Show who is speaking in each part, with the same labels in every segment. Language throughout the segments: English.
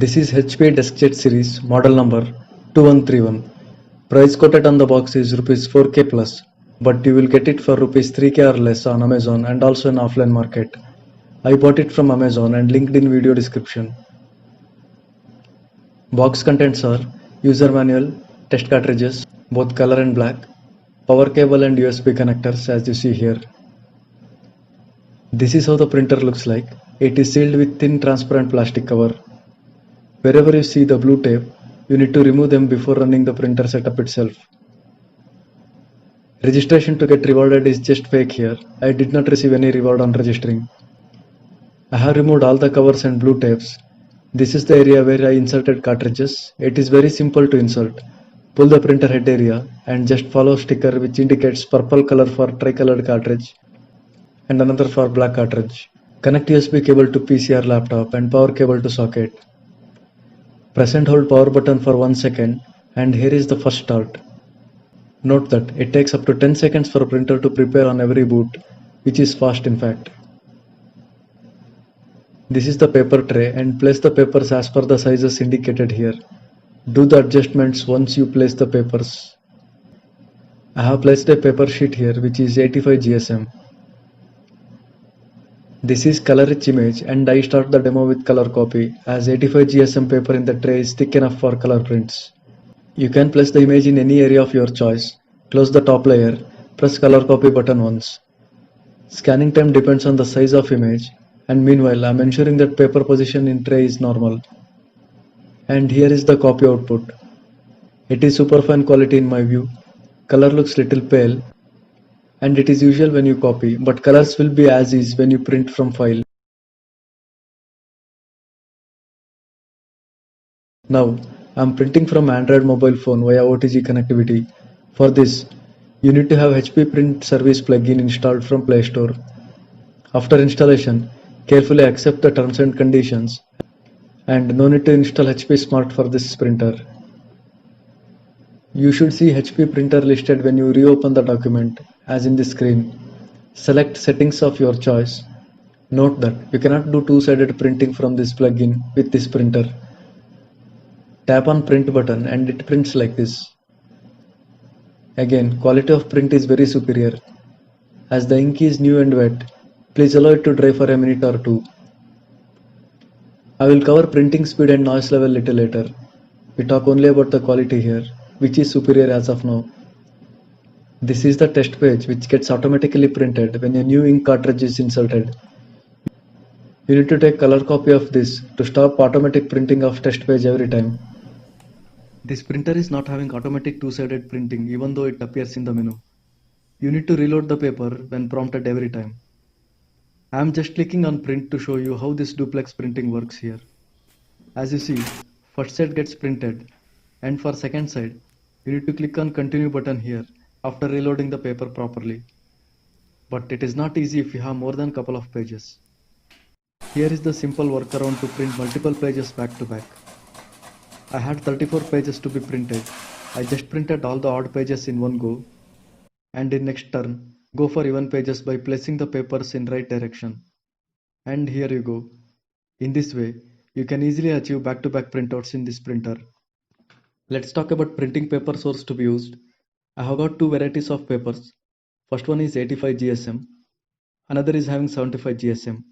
Speaker 1: This is HP DeskJet series model number 2131. Price quoted on the box is rupees 4K plus, but you will get it for rupees 3K or less on Amazon and also in offline market. I bought it from Amazon and linked in video description. Box contents are user manual, test cartridges, both color and black, power cable and USB connectors as you see here. This is how the printer looks like. It is sealed with thin transparent plastic cover. Wherever you see the blue tape, you need to remove them before running the printer setup itself. Registration to get rewarded is just fake here. I did not receive any reward on registering. I have removed all the covers and blue tapes. This is the area where I inserted cartridges. It is very simple to insert. Pull the printer head area and just follow sticker which indicates purple color for tricolored cartridge and another for black cartridge. Connect USB cable to PC or laptop and power cable to socket. Press and hold power button for 1 second and here is the first start. Note that it takes up to 10 seconds for a printer to prepare on every boot, which is fast in fact. This is the paper tray and place the papers as per the sizes indicated here. Do the adjustments once you place the papers. I have placed a paper sheet here which is 85 GSM. This is color rich image and I start the demo with color copy as 85 GSM paper in the tray is thick enough for color prints. You can place the image in any area of your choice. Close the top layer, press color copy button once. Scanning time depends on the size of image and meanwhile I am ensuring that paper position in tray is normal. And here is the copy output. It is super fine quality in my view. Color looks little pale and it is usual when you copy, but colors will be as is when you print from file. Now, I am printing from Android mobile phone via OTG connectivity. For this, you need to have HP Print Service plugin installed from Play Store. After installation, carefully accept the terms and conditions and no need to install HP Smart for this printer. You should see HP printer listed when you reopen the document, as in the screen. Select settings of your choice. Note that you cannot do two-sided printing from this plugin with this printer. Tap on print button and it prints like this. Again, quality of print is very superior. As the ink is new and wet, please allow it to dry for a minute or two. I will cover printing speed and noise level little later. We talk only about the quality here, which is superior as of now. This is the test page which gets automatically printed when a new ink cartridge is inserted. You need to take color copy of this to stop automatic printing of test page every time. This printer is not having automatic two-sided printing even though it appears in the menu. You need to reload the paper when prompted every time. I am just clicking on print to show you how this duplex printing works here. As you see, first side gets printed and for second side, you need to click on continue button here after reloading the paper properly. But it is not easy if you have more than couple of pages. Here is the simple workaround to print multiple pages back to back. I had 34 pages to be printed. I just printed all the odd pages in one go and in next turn go for even pages by placing the papers in right direction. And here you go. In this way, you can easily achieve back-to-back printouts in this printer. Let's talk about printing paper source to be used. I have got two varieties of papers. First one is 85 GSM. Another is having 75 GSM.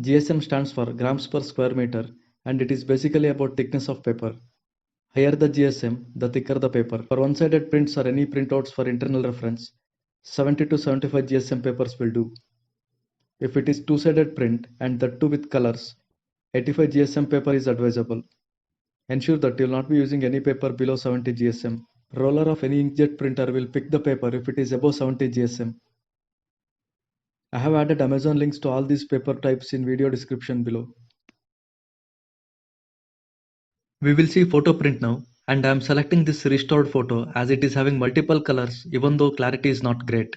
Speaker 1: GSM stands for grams per square meter and it is basically about thickness of paper. Higher the GSM, the thicker the paper. For one-sided prints or any printouts for internal reference, 70 to 75 GSM papers will do. If it is two-sided print and that too with colors, 85 GSM paper is advisable. Ensure that you will not be using any paper below 70 GSM. Roller of any inkjet printer will pick the paper if it is above 70 GSM. I have added Amazon links to all these paper types in video description below. We will see photo print now and I am selecting this restored photo as it is having multiple colors even though clarity is not great.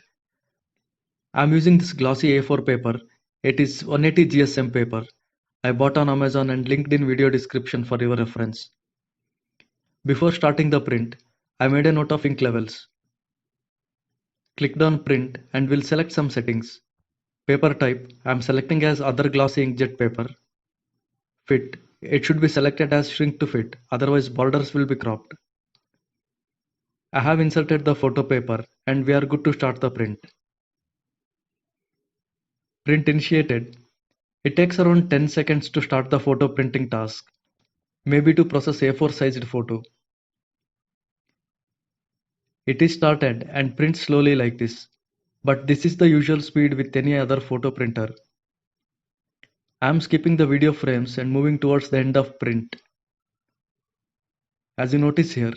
Speaker 1: I am using this glossy A4 paper. It is 180 GSM paper. I bought on Amazon and linked in video description for your reference. Before starting the print, I made a note of ink levels. Clicked on print and will select some settings. Paper type I am selecting as other glossy inkjet paper. Fit It should be selected as shrink to fit, otherwise borders will be cropped. I have inserted the photo paper and we are good to start the print. Print initiated. It takes around 10 seconds to start the photo printing task, maybe to process A4 sized photo. It is started and prints slowly like this, but this is the usual speed with any other photo printer. I am skipping the video frames and moving towards the end of print. As you notice here,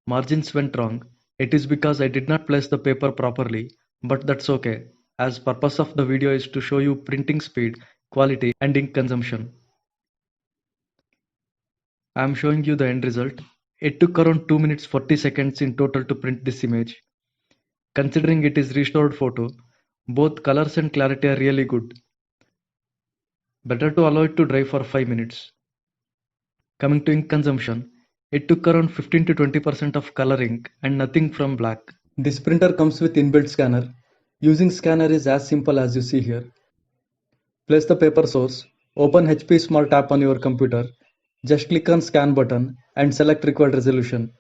Speaker 1: margins went wrong. It is because I did not place the paper properly, but that's okay, as purpose of the video is to show you printing speed, quality and ink consumption. I am showing you the end result. It took around 2 minutes 40 seconds in total to print this image. Considering it is restored photo, both colors and clarity are really good. Better to allow it to dry for 5 minutes. Coming to ink consumption, it took around 15 to 20% of color ink and nothing from black. This printer comes with inbuilt scanner. Using scanner is as simple as you see here. Place the paper source, open HP Small tab on your computer, just click on scan button and select required resolution.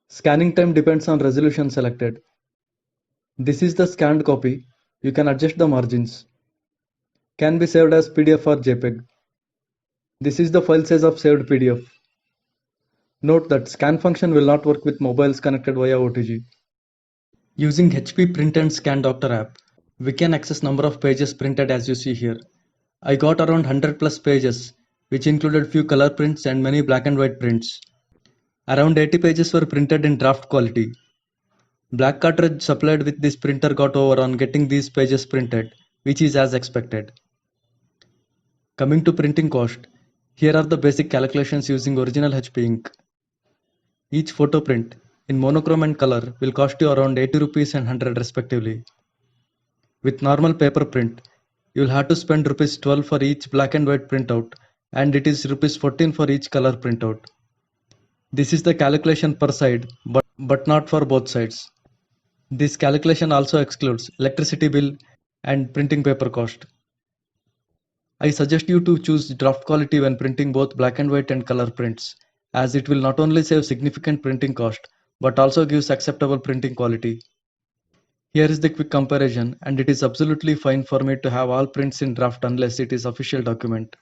Speaker 1: Scanning time depends on resolution selected. This is the scanned copy. You can adjust the margins. Can be saved as PDF or JPEG. This is the file size of saved PDF. Note that scan function will not work with mobiles connected via OTG. Using HP Print and Scan Doctor app, we can access number of pages printed as you see here. I got around 100 plus pages, which included few color prints and many black and white prints. Around 80 pages were printed in draft quality. Black cartridge supplied with this printer got over on getting these pages printed, which is as expected. Coming to printing cost, here are the basic calculations using original HP ink. Each photo print in monochrome and color will cost you around 80 rupees and 100 respectively. With normal paper print, you will have to spend rupees 12 for each black and white printout, and it is rupees 14 for each color printout. This is the calculation per side, but not for both sides. This calculation also excludes electricity bill and printing paper cost. I suggest you to choose draft quality when printing both black and white and color prints, as it will not only save significant printing cost, but also gives acceptable printing quality. Here is the quick comparison, and it is absolutely fine for me to have all prints in draft unless it is official document.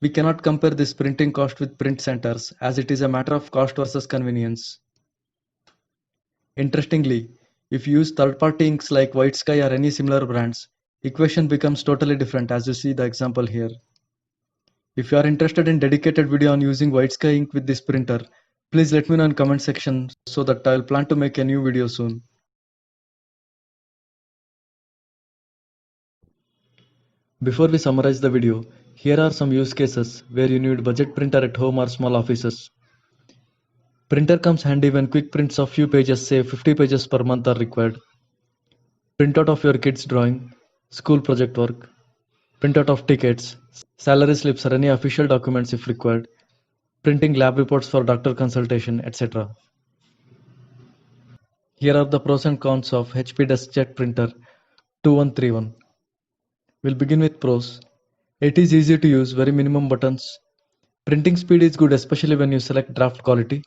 Speaker 1: We cannot compare this printing cost with print centers, as it is a matter of cost versus convenience. Interestingly, if you use third-party inks like White Sky or any similar brands, equation becomes totally different as you see the example here. If you are interested in dedicated video on using White Sky ink with this printer, please let me know in comment section so that I will plan to make a new video soon. Before we summarize the video, here are some use cases where you need budget printer at home or small offices. Printer comes handy when quick prints of few pages, say 50 pages per month are required. Printout of your kids' drawing, school project work, printout of tickets, salary slips or any official documents if required, printing lab reports for doctor consultation, etc. Here are the pros and cons of HP DeskJet Printer 2131. We'll begin with pros. It is easy to use, very minimum buttons. Printing speed is good, especially when you select draft quality.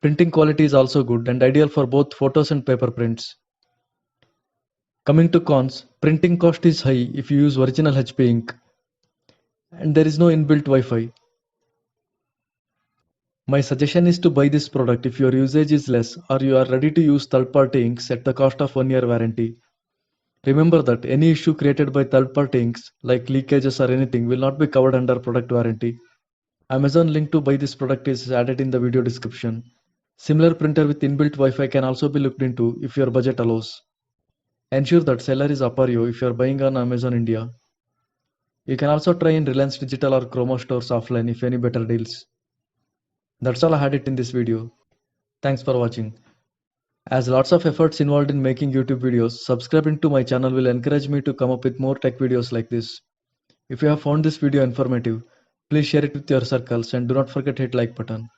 Speaker 1: Printing quality is also good and ideal for both photos and paper prints. Coming to cons, printing cost is high if you use original HP ink, and there is no inbuilt Wi-Fi. My suggestion is to buy this product if your usage is less or you are ready to use third-party inks at the cost of 1 year warranty. Remember that any issue created by third-party inks, like leakages or anything, will not be covered under product warranty. Amazon link to buy this product is added in the video description. Similar printer with inbuilt Wi-Fi can also be looked into if your budget allows. Ensure that seller is Apario if you are buying on Amazon India. You can also try in Reliance Digital or Chroma stores offline if any better deals. That's all I had it in this video. Thanks for watching. As lots of efforts involved in making YouTube videos, subscribing to my channel will encourage me to come up with more tech videos like this. If you have found this video informative, please share it with your circles and do not forget to hit like button.